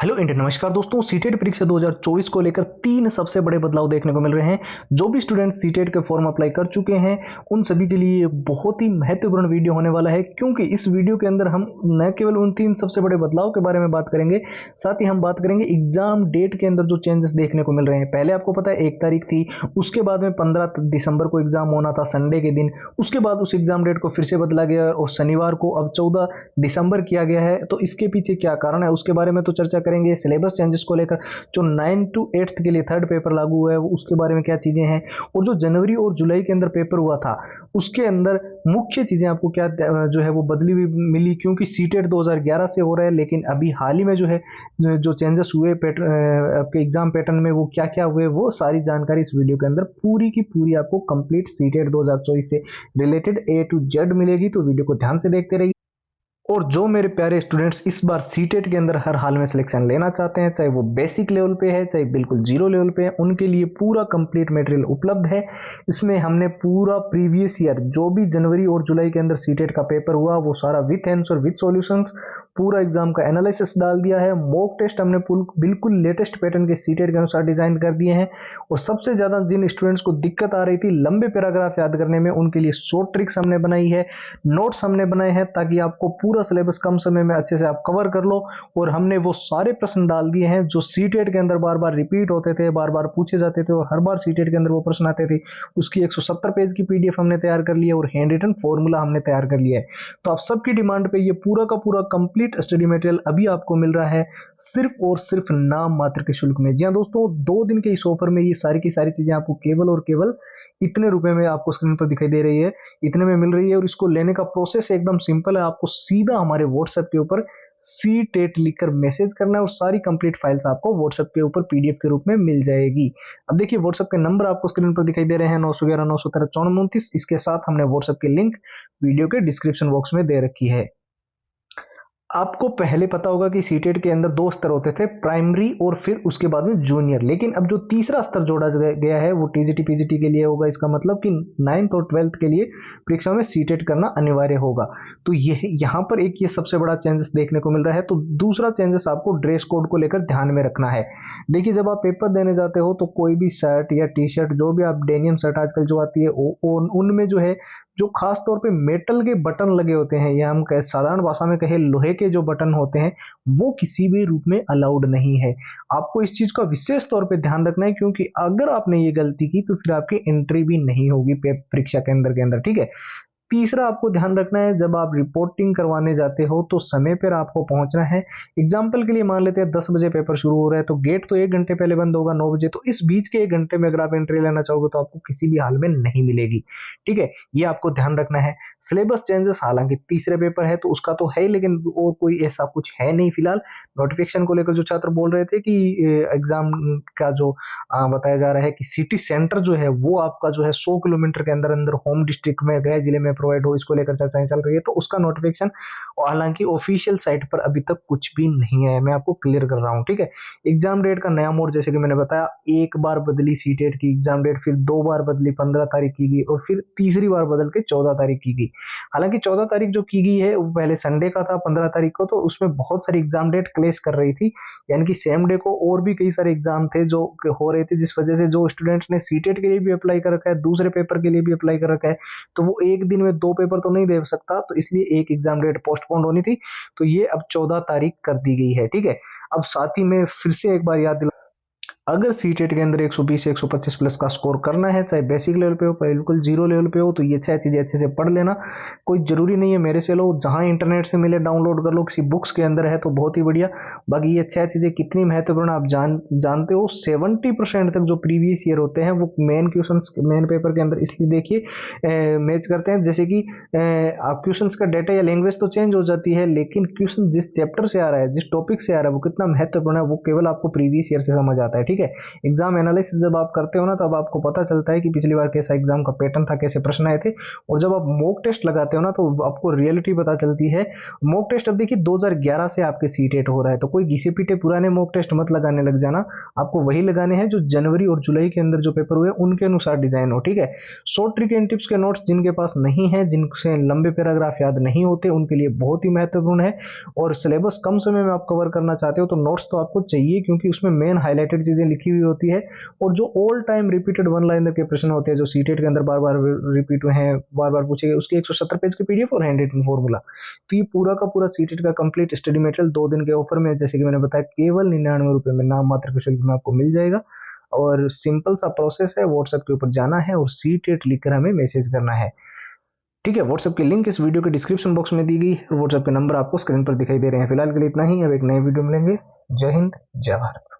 Hello India, नमस्कार दोस्तों। CTET परीक्षा 2024 को लेकर तीन सबसे बड़े बदलाव देखने को मिल रहे हैं। जो भी स्टूडेंट सीटेट के फॉर्म अप्लाई कर चुके हैं उन सभी के लिए बहुत ही महत्वपूर्ण वीडियो होने वाला है, क्योंकि इस वीडियो के अंदर हम न केवल उन तीन सबसे बड़े बदलाव के बारे में बात करेंगे, साथ ही हम बात करेंगे एग्जाम डेट के अंदर जो चेंजेस देखने को मिल रहे हैं। पहले आपको पता है 1 तारीख थी, उसके बाद में 15 दिसंबर को एग्जाम होना था संडे के दिन। उसके बाद उस एग्जाम डेट को फिर से बदला गया और शनिवार को अब 14 दिसंबर किया गया है। तो इसके पीछे क्या कारण है उसके बारे में तो चर्चा करेंगे। सिलेबस चेंजेस को लेकर जो 9 to 8 के लिए थर्ड पेपर लागू हुआ है उसके बारे में क्या चीजें हैं, और जो जनवरी और जुलाई के अंदर पेपर हुआ था उसके अंदर मुख्य चीजें आपको क्या जो है वो बदली हुई मिली, क्योंकि सीटेट 2011 से हो रहा है, लेकिन अभी हाल ही में जो है जो चेंजेस हुए आपके एग्जाम पैटर्न में वो क्या क्या हुए, वो सारी जानकारी इस वीडियो के अंदर पूरी की पूरी आपको कंप्लीट सीटेट 2024 से रिलेटेड A to Z मिलेगी। तो वीडियो को ध्यान से देखते रहिए। और जो मेरे प्यारे स्टूडेंट्स इस बार सीटेट के अंदर हर हाल में सिलेक्शन लेना चाहते हैं, चाहे वो बेसिक लेवल पे है चाहे बिल्कुल जीरो लेवल पे है, उनके लिए पूरा कंप्लीट मटेरियल उपलब्ध है। इसमें हमने पूरा प्रीवियस ईयर जो भी जनवरी और जुलाई के अंदर सीटेट का पेपर हुआ वो सारा विथ आंसर विथ सॉल्यूशंस पूरा एग्जाम का एनालिसिस डाल दिया है। मॉक टेस्ट हमने बिल्कुल लेटेस्ट पैटर्न के सीटेट के अनुसार डिजाइन कर दिए हैं। और सबसे ज्यादा जिन स्टूडेंट्स को दिक्कत आ रही थी लंबे पैराग्राफ याद करने में, उनके लिए शॉर्ट ट्रिक्स हमने बनाई है, नोट्स हमने बनाए हैं, ताकि आपको पूरा सिलेबस कम समय में अच्छे से आप कवर कर लो। और हमने वो सारे प्रश्न डाल दिए हैं जो सीटेट के अंदर बार बार रिपीट होते थे, बार बार पूछे जाते थे और हर बार सीटेट के अंदर वो प्रश्न आते थे। उसकी 170 पेज की पीडीएफ हमने तैयार कर ली है और हैंड रिटन फॉर्मूला हमने तैयार कर लिया है। तो आप सबकी डिमांड पे ये पूरा का पूरा कंप्लीट स्टडी मटेरियल अभी आपको मिल रहा है सिर्फ और सिर्फ नाम मात्र के शुल्क में। जी हाँ दोस्तों, 2 दिन के इस ऑफर में ये सारी की सारी चीजें आपको केवल और केवल इतने रुपए में आपको स्क्रीन पर दिखाई दे रही है, इतने में मिल रही है। और इसको लेने का प्रोसेस एकदम सिंपल है। आपको सीधा हमारे व्हाट्सएप के ऊपर सी टेट लिखकर मैसेज करना है और सारी कंप्लीट फाइल्स आपको व्हाट्सएप के ऊपर पीडीएफ के रूप में मिल जाएगी। अब देखिए व्हाट्सएप के नंबर आपको स्क्रीन पर दिखाई दे रहे हैं 911 913 5429। इसके साथ हमने व्हाट्सएप की लिंक वीडियो के डिस्क्रिप्शन बॉक्स में दे रखी है। आपको पहले पता होगा कि सीटेट के अंदर 2 स्तर होते थे, प्राइमरी और फिर उसके बाद में जूनियर। लेकिन अब जो तीसरा स्तर जोड़ा गया है वो टीजीटी पीजीटी के लिए होगा। इसका मतलब कि 9th और 12th के लिए परीक्षा में सीटेट करना अनिवार्य होगा। तो ये यहाँ पर एक ये सबसे बड़ा चेंजेस देखने को मिल रहा है। तो दूसरा चेंजेस आपको ड्रेस कोड को लेकर ध्यान में रखना है। देखिए जब आप पेपर देने जाते हो तो कोई भी शर्ट या टी शर्ट, जो भी आप डेनियम शर्ट आजकल जो आती है उनमें जो है जो खास तौर पे मेटल के बटन लगे होते हैं, या हम साधारण भाषा में कहे लोहे के जो बटन होते हैं, वो किसी भी रूप में अलाउड नहीं है। आपको इस चीज का विशेष तौर पे ध्यान रखना है, क्योंकि अगर आपने ये गलती की तो फिर आपकी एंट्री भी नहीं होगी परीक्षा के अंदर, ठीक है। तीसरा आपको ध्यान रखना है, जब आप रिपोर्टिंग करवाने जाते हो तो समय पर आपको पहुंचना है। एग्जाम्पल के लिए मान लेते हैं 10 बजे पेपर शुरू हो रहा है तो गेट तो 1 घंटे पहले बंद होगा 9 बजे। तो इस बीच के 1 घंटे में अगर आप एंट्री लेना चाहोगे तो आपको किसी भी हाल में नहीं मिलेगी, ठीक है। ये आपको ध्यान रखना है। सिलेबस चेंजेस हालांकि तीसरे पेपर है तो उसका तो है, लेकिन और कोई ऐसा कुछ है नहीं फिलहाल। नोटिफिकेशन को लेकर जो छात्र बोल रहे थे कि एग्जाम का जो बताया जा रहा है कि सिटी सेंटर जो है वो आपका जो है 100 किलोमीटर के अंदर अंदर होम डिस्ट्रिक्ट में गए जिले में प्रोवाइड हो, इसको लेकर चर्चाएं चल रही है। तो उसका नोटिफिकेशन हालांकि ऑफिशियल साइट पर अभी तक कुछ भी नहीं है, मैं आपको क्लियर कर रहा हूँ, ठीक है। एग्जाम डेट का नया मोड जैसे कि मैंने बताया, एक बार बदली सीटेट की एग्जाम डेट, फिर 2 बार बदली, 15 तारीख की गई और फिर तीसरी बार बदल के 14 तारीख की गई। हालांकि 14 तारीख जो की गई है वो पहले संडे का था 15 तारीख को, तो उसमें बहुत सारी एग्जाम डेट क्लेश कर रही थी, यानी कि सेम डे को और भी कई सारे एग्जाम थे जो हो रहे थे, जिस वजह से जो स्टूडेंट्स ने सीटेट के लिए भी अप्लाई कर रखा है, दूसरे पेपर के लिए भी अप्लाई कर रखा है, तो वो एक दिन में 2 पेपर तो नहीं दे सकता, तो इसलिए एक एग्जाम डेट पोस्टपोन होनी थी। तो ये अब 14 तारीख कर दी गई है, ठीक है। अब साथ ही में फिर से एक बार याद दिला, अगर सीटेट के अंदर 120 से 125 प्लस का स्कोर करना है, चाहे बेसिक लेवल पे हो बिल्कुल जीरो लेवल पे हो, तो ये 6 चीजें अच्छे से पढ़ लेना। कोई जरूरी नहीं है मेरे से लो, जहां इंटरनेट से मिले डाउनलोड कर लो, किसी बुक्स के अंदर है तो बहुत ही बढ़िया। बाकी ये 6 चीजें कितनी महत्वपूर्ण आप जानते हो। 70% तक जो प्रीवियस ईयर होते हैं वो मेन क्वेश्चन मेन पेपर के अंदर इसलिए देखिए मैच करते हैं, जैसे कि क्वेश्चन का डेटा या लैंग्वेज तो चेंज हो जाती है, लेकिन क्वेश्चन जिस चैप्टर से आ रहा है, जिस टॉपिक से आ रहा है, वो कितना महत्वपूर्ण है वो केवल आपको प्रीवियस ईयर से समझ आता है, ठीक है। एग्जाम एनालिसिस जब आप करते हो ना, तब आपको पता चलता है कि पिछली बार कैसा एग्जाम का पैटर्न था, कैसे प्रश्न आए थे। और जब आप मॉक टेस्ट लगाते हो ना, तो आपको रियलिटी पता चलती है। मॉक टेस्ट अब देखिए 2011 से आपके सीटेट हो रहा है, तो कोई घिसे पीटे पुराने मॉक टेस्ट मत लगाने लग जाना। आपको वही लगाने हैं जो जनवरी और जुलाई के अंदर जो पेपर हुए उनके अनुसार डिजाइन हो, ठीक है। शॉर्ट ट्रिक एंड टिप्स के नोट्स जिनके पास नहीं है, जिनसे लंबे पैराग्राफ याद नहीं होते, उनके लिए बहुत ही महत्वपूर्ण है। और सिलेबस कम समय में आप कवर करना चाहते हो तो नोट्स तो आपको चाहिए, क्योंकि उसमें मेन हाईलाइटेड चीजें लिखी हुई होती है। और जो all time repeated one liner के प्रश्न होते हैं, जो सीटेट के अंदर बार बार रिपीट हुए हैं, बार बार पूछे गए, उसके 170 पेज के पीडीएफ और हैंड रिटन फॉर्मूला। तो ये पूरा का पूरा सीटेट का कंप्लीट स्टडी मटेरियल 2 दिन के ऑफर में, जैसे कि मैंने बताया, केवल 99 रुपए में नाम मात्र के शुल्क में आपको मिल जाएगा। और सिंपल सा प्रोसेस है, व्हाट्सएप के ऊपर जाना है और सीटेट लिखकर हमें मैसेज करना है, ठीक है। व्हाट्सएप की लिंक इस वीडियो के डिस्क्रिप्शन बॉक्स में दी गई है, व्हाट्सएप के नंबर आपको स्क्रीन पर दिखाई दे रहे हैं। फिलहाल के लिए इतना ही, अब एक नए वीडियो मिलेंगे। जय हिंद, जय भारत।